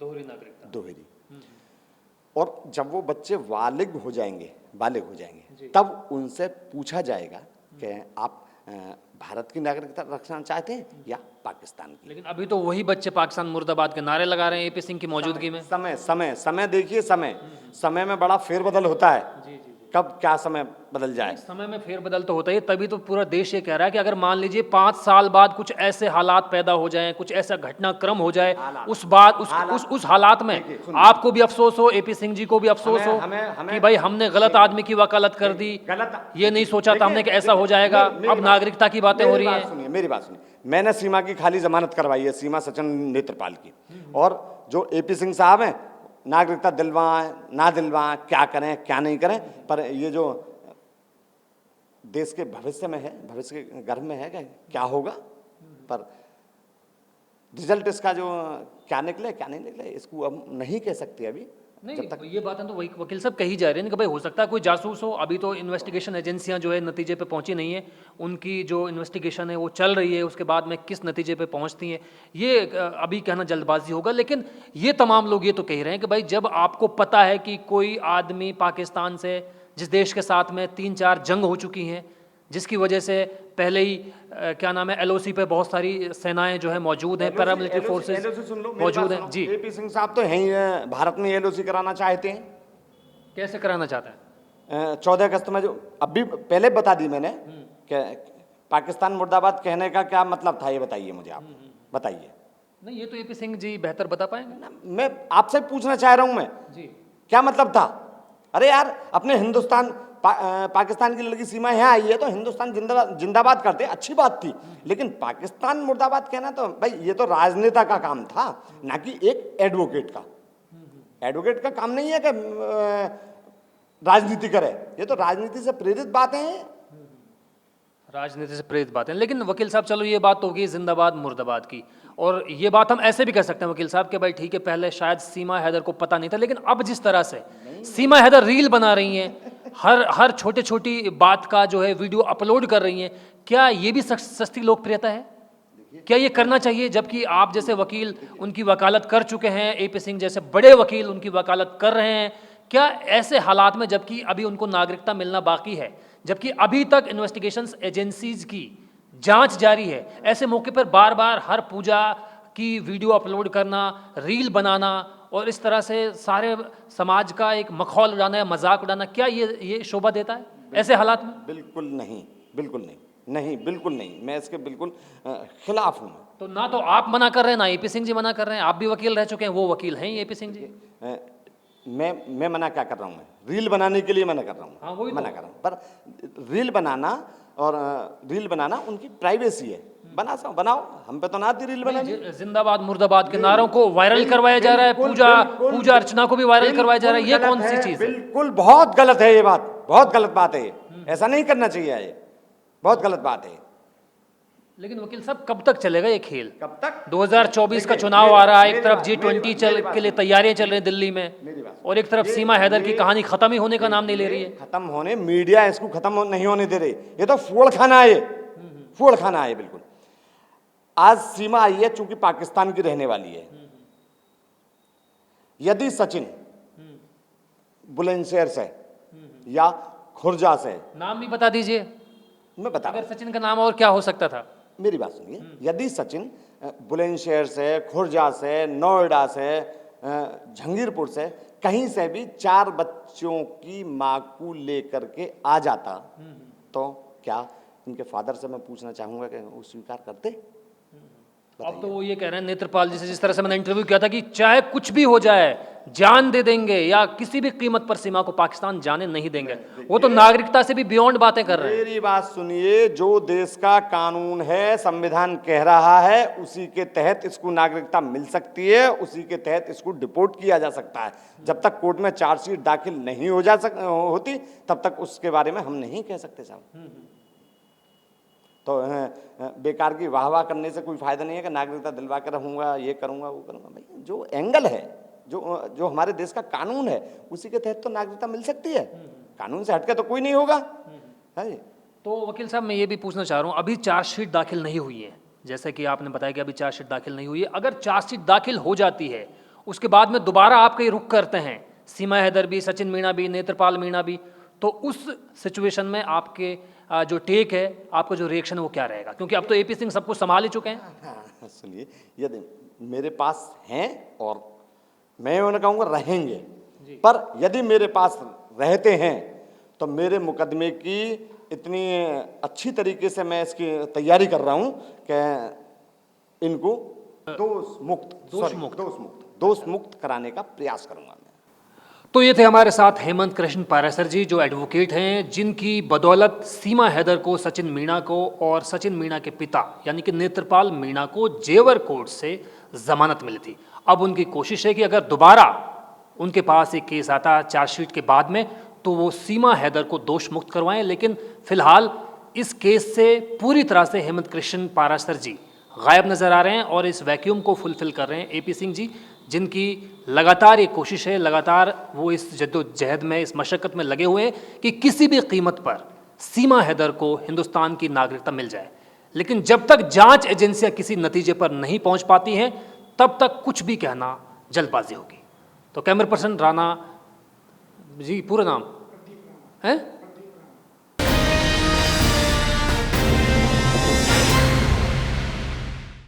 दोहरी। और जब वो बच्चे बालिग हो जाएंगे तब उनसे पूछा जाएगा कि आप भारत की नागरिकता रखना चाहते हैं या पाकिस्तान की। लेकिन अभी तो वही बच्चे पाकिस्तान मुर्दाबाद के नारे लगा रहे हैं AP सिंह की मौजूदगी में। समय देखिए, समय में बड़ा फेरबदल होता है। कब क्या समय बदल जाए, समय में फेरबदल तो होता ही, तभी तो पूरा देश ये कह रहा है कि अगर मान लीजिए 5 साल बाद कुछ ऐसे हालात पैदा हो जाएं, कुछ ऐसा घटनाक्रम हो जाए, उस हालात में आपको भी अफसोस हो, AP सिंह जी को भी अफसोस हो कि भाई हमने गलत आदमी की वकालत कर दी, ये नहीं सोचा था हमने कि ऐसा हो जाएगा। अब नागरिकता की बातें हो रही हैं। मेरी बात सुनिए, मैंने सीमा की खाली जमानत करवाई है, सीमा सचिन नेत्रपाल की, और जो AP सिंह साहब हैं नागरिकता दिलवाएं ना दिलवाएं, क्या करें क्या नहीं करें, पर ये जो देश के भविष्य में है, भविष्य के गर्भ में है कि क्या होगा, पर रिजल्ट इसका जो क्या निकले क्या नहीं निकले इसको अब नहीं कह सकते अभी। नहीं, ये बातें तो वही वकील साहब कही जा रही है कि भाई हो सकता है कोई जासूस हो। अभी तो इन्वेस्टिगेशन एजेंसियां जो है नतीजे पे पहुंची नहीं है, उनकी जो इन्वेस्टिगेशन है वो चल रही है, उसके बाद में किस नतीजे पे पहुंचती है ये अभी कहना जल्दबाजी होगा। लेकिन ये तमाम लोग ये तो कह रहे हैं कि भाई जब आपको पता है कि कोई आदमी पाकिस्तान से, जिस देश के साथ में 3-4 जंग हो चुकी हैं, जिसकी वजह से पहले ही क्या नाम है LOC पे बहुत सारी सेनाएं जो है मौजूद हैं, पैरामिलिट्री फोर्सेस मौजूद हैं। जी, AP सिंह साहब तो हैं ही, भारत में LOC कराना चाहते हैं। कैसे कराना चाहता है? 14 अगस्त में जो अभी पहले बता दी मैंने कि पाकिस्तान मुर्दाबाद कहने का क्या मतलब था, ये बताइए मुझे, आप बताइए। नहीं, ये तो AP सिंह जी बेहतर बता पाएंगे ना। मैं आपसे पूछना चाह रहा हूं मैं जी, क्या मतलब था। अरे यार, अपने हिंदुस्तान पाकिस्तान की लड़की सीमा यहाँ आई है तो हिंदुस्तान जिंदाबाद करते, अच्छी बात थी, लेकिन पाकिस्तान मुर्दाबाद कहना तो भाई ये तो राजनेता का काम था, ना कि एक एडवोकेट का। एडवोकेट का काम नहीं है कि राजनीति करे, ये तो राजनीति से प्रेरित बातें हैं, राजनीति से प्रेरित बातें। लेकिन वकील साहब चलो ये बात तो होगी जिंदाबाद मुर्दाबाद की, और ये बात हम ऐसे भी कह सकते हैं वकील साहब कि भाई ठीक है पहले शायद सीमा हैदर को पता नहीं था, लेकिन अब जिस तरह से सीमा हैदर रील बना रही हैं, हर छोटे छोटी बात का जो है वीडियो अपलोड कर रही हैं, क्या ये भी सस्ती लोकप्रियता है? क्या ये करना चाहिए? जबकि आप जैसे वकील उनकी वकालत कर चुके हैं, AP सिंह जैसे बड़े वकील उनकी वकालत कर रहे हैं, क्या ऐसे हालात में जबकि अभी उनको नागरिकता मिलना बाकी है, जबकि अभी तक इन्वेस्टिगेशंस एजेंसीज की जांच जारी है, ऐसे मौके पर बार बार हर पूजा की वीडियो अपलोड करना, रील बनाना और इस तरह से सारे समाज का एक मखौल उड़ाना या मजाक उड़ाना, क्या ये शोभा देता है ऐसे हालात में? बिल्कुल नहीं, बिल्कुल नहीं, नहीं बिल्कुल नहीं, मैं इसके बिल्कुल खिलाफ हूँ। तो ना तो आप मना कर रहे हैं ना AP सिंह जी मना कर रहे हैं, आप भी वकील रह चुके हैं, वो वकील हैं ही AP सिंह जी। मैं मना क्या कर रहा हूँ, मैं रील बनाने के लिए मना कर रहा हूँ। हाँ, वही तो। मना कर रहा हूँ, पर रील बनाना उनकी प्राइवेसी है। बनाओ, हम पे तो ना आती रील बनानी। जिंदाबाद मुर्दाबाद के नारों को वायरल करवाया जा रहा है, पूजा अर्चना को भी वायरल करवाया जा रहा है, ये कौन सी चीज है? बिल्कुल बहुत गलत है ये बात, बहुत गलत बात है ये। ऐसा नहीं करना चाहिए, ये बहुत गलत बात है। लेकिन वकील साहब कब तक चलेगा ये खेल? कब तक? 2024 का चुनाव आ रहा है, एक तरफ G20 के लिए तैयारियां चल रही हैं दिल्ली में, और एक तरफ सीमा हैदर की कहानी खत्म ही होने का नाम नहीं ले रही है। खत्म होने, मीडिया इसको खत्म नहीं होने दे रही। ये तो फोड़ खाना है, फोड़ खाना है बिल्कुल। आज सीमा आई है चूंकि पाकिस्तान की रहने वाली है। यदि सचिन बुलंदशहर से या खुर्जा से, नाम भी बता दीजिए। मैं बता रहा अगर सचिन का नाम और क्या हो सकता था? हूं, मेरी बात सुनिए। यदि सचिन बुलंदशहर से, खुर्जा से, नोएडा से, जहांगीरपुर से, कहीं से भी 4 बच्चों की मां को लेकर के आ जाता, तो क्या इनके फादर से मैं पूछना चाहूंगा कि वो स्वीकार करते? अब तो वो ये कह रहे हैं नेत्रपाल जी से, जिस तरह से मैंने इंटरव्यू किया था, कि चाहे कुछ भी हो जाए जान दे देंगे या किसी भी कीमत पर सीमा को पाकिस्तान जाने नहीं देंगे। वो तो नागरिकता से भी बियॉन्ड बातें कर रहे हैं। मेरी बात सुनिए, जो देश का कानून है, संविधान कह रहा है, उसी के तहत इसको नागरिकता मिल सकती है, उसी के तहत इसको डिपोर्ट किया जा सकता है। जब तक कोर्ट में चार्जशीट दाखिल नहीं होती तब तक उसके बारे में हम नहीं कह सकते साहब। तो बेकार की वाह करने से कोई फायदा नहीं है कि नागरिकता दिलवा के रहूंगा, ये करूंगा, वो करूंगा। भाई जो एंगल है, जो हमारे देश का कानून है, उसी के तहत तो नागरिकता मिल सकती है। कानून से हटके तो कोई नहीं होगा। है। तो वकील साहब मैं ये भी पूछना चाह रहा हूँ, अभी चार्जशीट दाखिल नहीं हुई है, जैसे कि आपने बताया कि अभी चार्जशीट दाखिल नहीं हुई है। अगर चार्जशीट दाखिल हो जाती है, उसके बाद में दोबारा आप कहीं रुख करते हैं, सीमा हैदर भी, सचिन मीणा भी, नेत्रपाल मीणा भी, तो उस सिचुएशन में आपके जो टेक है, आपका जो रिएक्शन है वो क्या रहेगा? क्योंकि अब तो एपी सिंह सब कुछ संभाल ही चुके हैं। हाँ, सुनिए, यदि मेरे पास हैं और मैं उन्हें कहूँगा रहेंगे, पर यदि मेरे पास रहते हैं तो मेरे मुकदमे की इतनी अच्छी तरीके से मैं इसकी तैयारी कर रहा हूँ कि इनको दोष मुक्त कराने का प्रयास करूँगा मैं। तो ये थे हमारे साथ हेमंत कृष्ण पारासर जी, जो एडवोकेट हैं, जिनकी बदौलत सीमा हैदर को, सचिन मीणा को और सचिन मीणा के पिता यानी कि नेत्रपाल मीणा को जेवर कोर्ट से जमानत मिली थी। अब उनकी कोशिश है कि अगर दोबारा उनके पास एक केस आता चार्जशीट के बाद में, तो वो सीमा हैदर को दोष मुक्त करवाएं। लेकिन फिलहाल इस केस से पूरी तरह से हेमंत कृष्ण पारासर जी गायब नजर आ रहे हैं और इस वैक्यूम को फुलफिल कर रहे हैं एपी सिंह जी, जिनकी लगातार ये कोशिश है, लगातार वो इस जद्दोजहद में, इस मशक्क़त में लगे हुए हैं कि किसी भी कीमत पर सीमा हैदर को हिंदुस्तान की नागरिकता मिल जाए। लेकिन जब तक जांच एजेंसियां किसी नतीजे पर नहीं पहुंच पाती हैं, तब तक कुछ भी कहना जल्दबाजी होगी। तो कैमरा पर्सन राणा जी, पूरा नाम है